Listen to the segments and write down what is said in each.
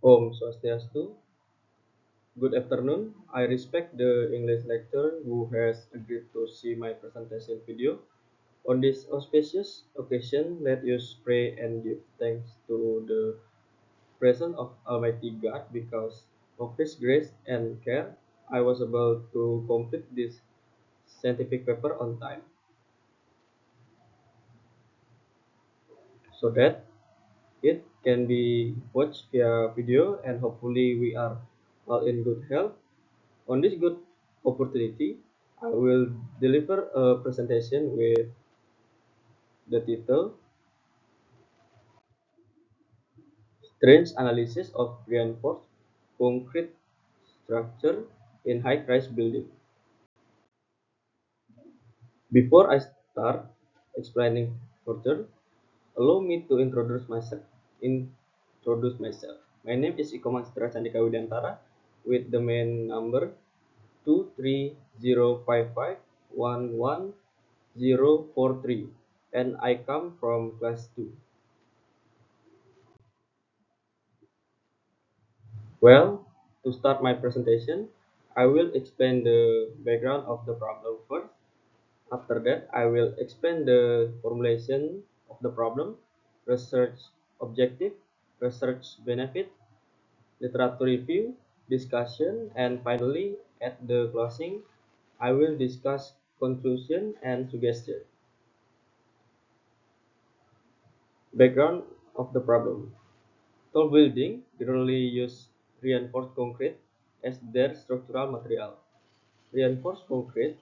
Om Swastiastu. Good afternoon. I respect the English lecturer who has agreed to see my presentation video. On this auspicious occasion, let us pray and give thanks to the presence of Almighty God because of His grace and care. I was able to complete this scientific paper on time so that it can be watched via video and hopefully we are all in good health. On this good opportunity, I will deliver a presentation with the title Strength Analysis of Reinforced Concrete Structure in High-Rise Building. Before I start explaining further, allow me to introduce myself. My name is Komang Citra Candika Widiantara with the main number 23055111043 and I come from class 2. Well, to start my presentation, I will explain the background of the problem first. After that, I will explain the formulation of the problem, research objective, research benefit, literature review, discussion, and finally, at the closing, I will discuss conclusion and suggestion. Background of the problem. Tall buildings generally use reinforced concrete as their structural material. Reinforced concrete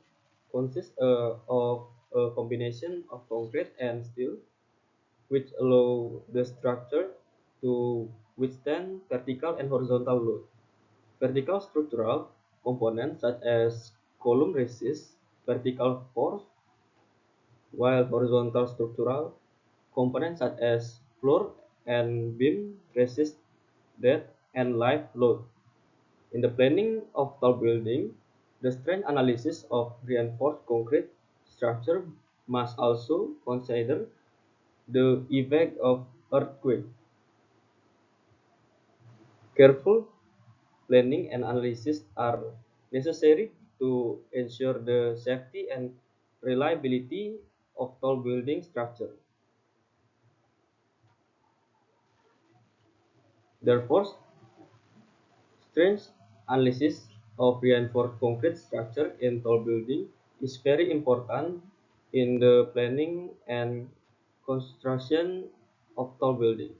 consists of a combination of concrete and steel, which allow the structure to withstand vertical and horizontal load. Vertical structural components such as column resist vertical force, while horizontal structural components such as floor and beam resist depth and live load. In the planning of tall building, the strength analysis of reinforced concrete structure must also consider the effect of earthquake. Careful planning and analysis are necessary to ensure the safety and reliability of tall building structure. Therefore, strength analysis of reinforced concrete structure in tall building is very important in the planning and construction of tall building.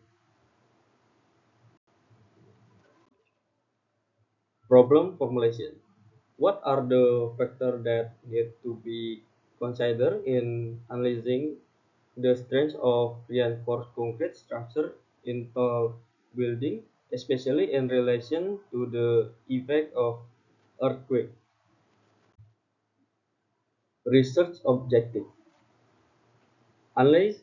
Problem formulation. What are the factors that need to be considered in analyzing the strength of reinforced concrete structure in tall building, especially in relation to the effect of earthquake? Research objective. Analyze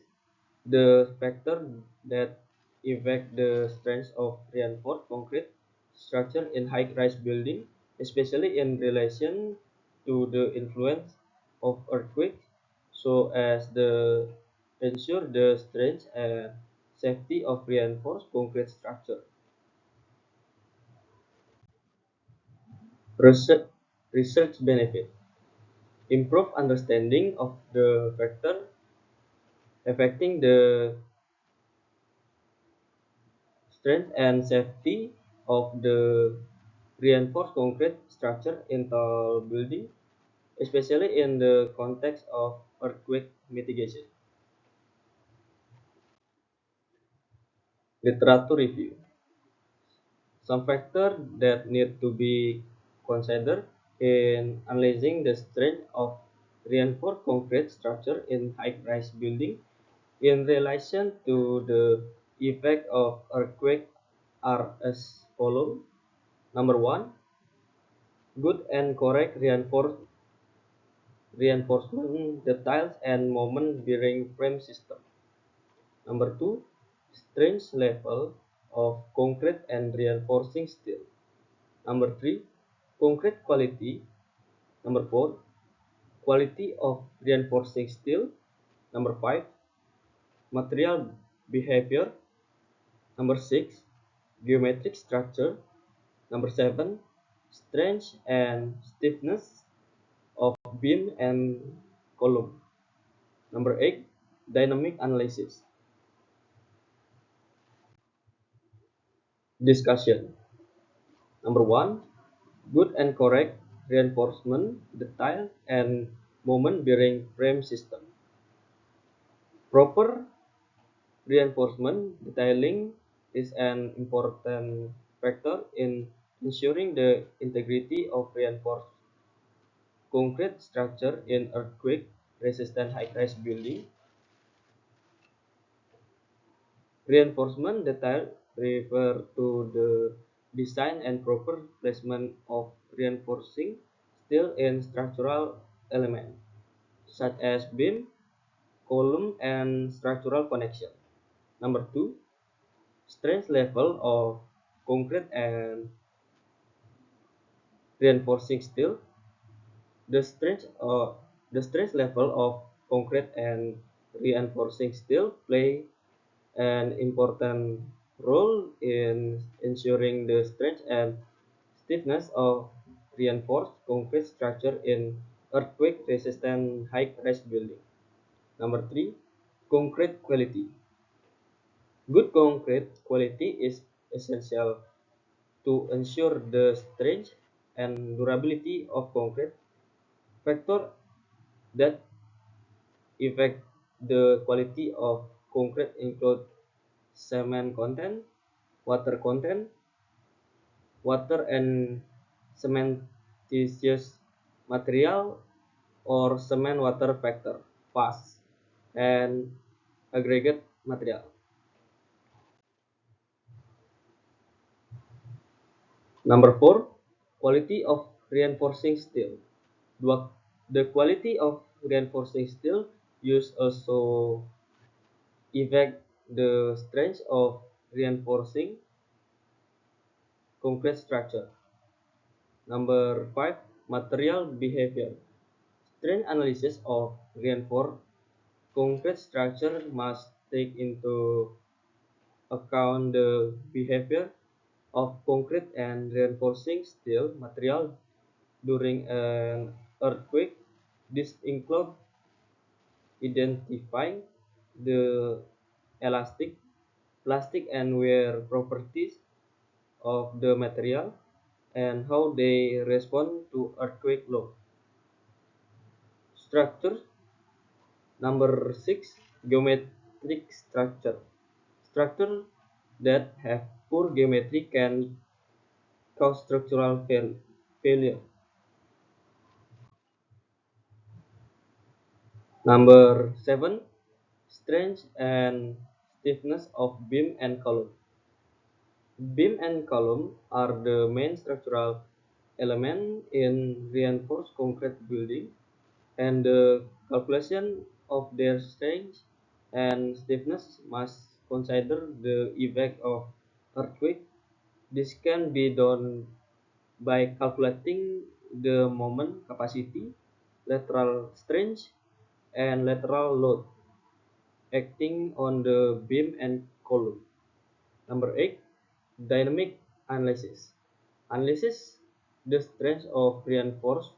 the factors that affect the strength of reinforced concrete structure in high-rise building, especially in relation to the influence of earthquake, so as the ensure the strength and safety of reinforced concrete structure. Research, research benefit. Improve understanding of the factor affecting the strength and safety of the reinforced concrete structure in tall building, especially in the context of earthquake mitigation. Literature review. Some factors that need to be considered in analyzing the strength of reinforced concrete structure in high-rise building in relation to the effect of earthquake are as follows. Number one, good and correct reinforcement details and moment bearing frame system. Number two, strength level of concrete and reinforcing steel. Number three, concrete quality. Number four, quality of reinforcing steel. Number five, material behavior. Number six, geometric structure. Number 7, strength and stiffness of beam and column. Number 8, dynamic analysis. Discussion. Number 1, good and correct reinforcement, detail, and moment bearing frame system. Proper reinforcement detailing is an important factor in ensuring the integrity of reinforced concrete structure in earthquake-resistant high-rise building. Reinforcement detail refer to the design and proper placement of reinforcing steel in structural elements, such as beam, column, and structural connection. Number 2, strength level of concrete and reinforcing steel. The strength, uh, the strength level of concrete and reinforcing steel play an important role in ensuring the strength and stiffness of reinforced concrete structure in earthquake-resistant high-rise building. Number 3, concrete quality. Good concrete quality is essential to ensure the strength and durability of concrete. Factors that affect the quality of concrete include cement content, water content, water and cementitious material or cement water factor, FAS, and aggregate material. Number 4, quality of reinforcing steel. The quality of reinforcing steel used also affect the strength of reinforcing concrete structure. Number 5, material behavior. Strength analysis of reinforced concrete structure must take into account the behavior of concrete and reinforcing steel material during an earthquake. This includes identifying the elastic, plastic, and wear properties of the material and how they respond to earthquake load. Structure. Number 6, geometric structure. Structure that have poor geometry can cause structural failure. Number 7, strength and stiffness of beam and column. Beam and column are the main structural element in reinforced concrete building, and the calculation of their strength and stiffness must consider the effect of earthquake. This can be done by calculating the moment capacity, lateral strength, and lateral load acting on the beam and column. Number 8, dynamic analysis. Analysis the strength of reinforced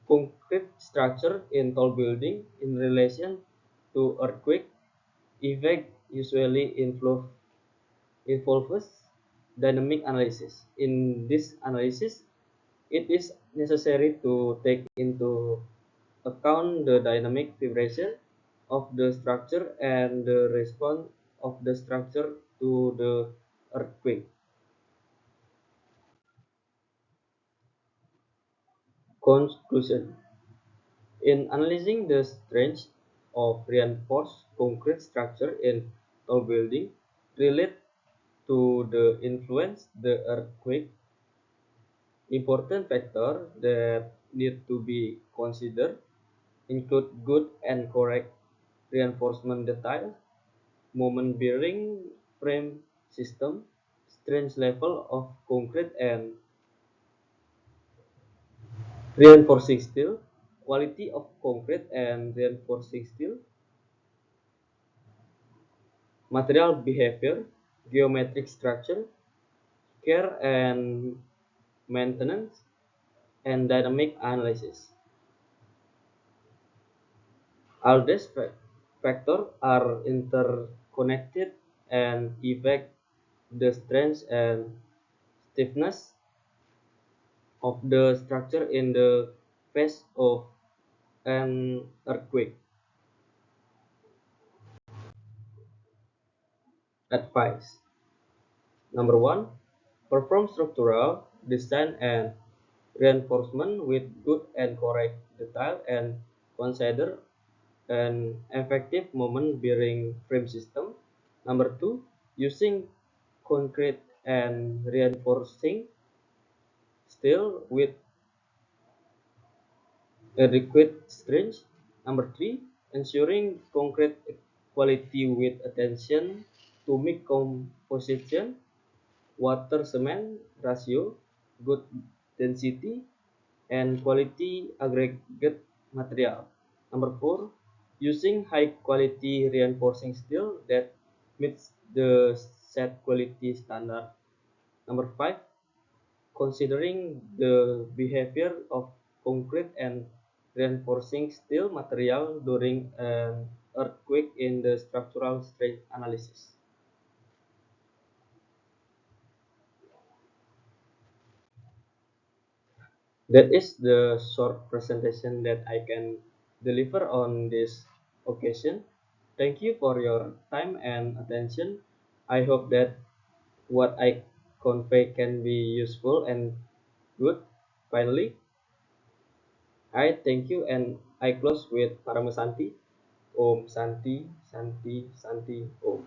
concrete structure in tall building in relation to earthquake effect usually involves dynamic analysis. In this analysis, it is necessary to take into account the dynamic vibration of the structure and the response of the structure to the earthquake. Conclusion. In analyzing the strength of reinforced concrete structure in tall building relate to the influence the earthquake, important factors that need to be considered include good and correct reinforcement detail, moment bearing frame system, strength level of concrete and reinforcing steel, quality of concrete and reinforcing steel, material behavior, geometric structure, care and maintenance, and dynamic analysis. All these factors are interconnected and affect the strength and stiffness of the structure in the face of an earthquake. Advice number one: perform structural design and reinforcement with good and correct detail and consider an effective moment bearing frame system. Number two, using concrete and reinforcing steel with adequate strength. Number three, ensuring concrete quality with attention to mix composition, water cement ratio, good density, and quality aggregate material. Number four, using high quality reinforcing steel that meets the set quality standard. Number five, considering the behavior of concrete and reinforcing steel material during an earthquake in the structural strength analysis. That is the short presentation that I can deliver on this occasion. Thank you for your time and attention. I hope that what I convey can be useful and good. Finally, I thank you and I close with Paramasanti. Om Santi, Santi, Santi, Om.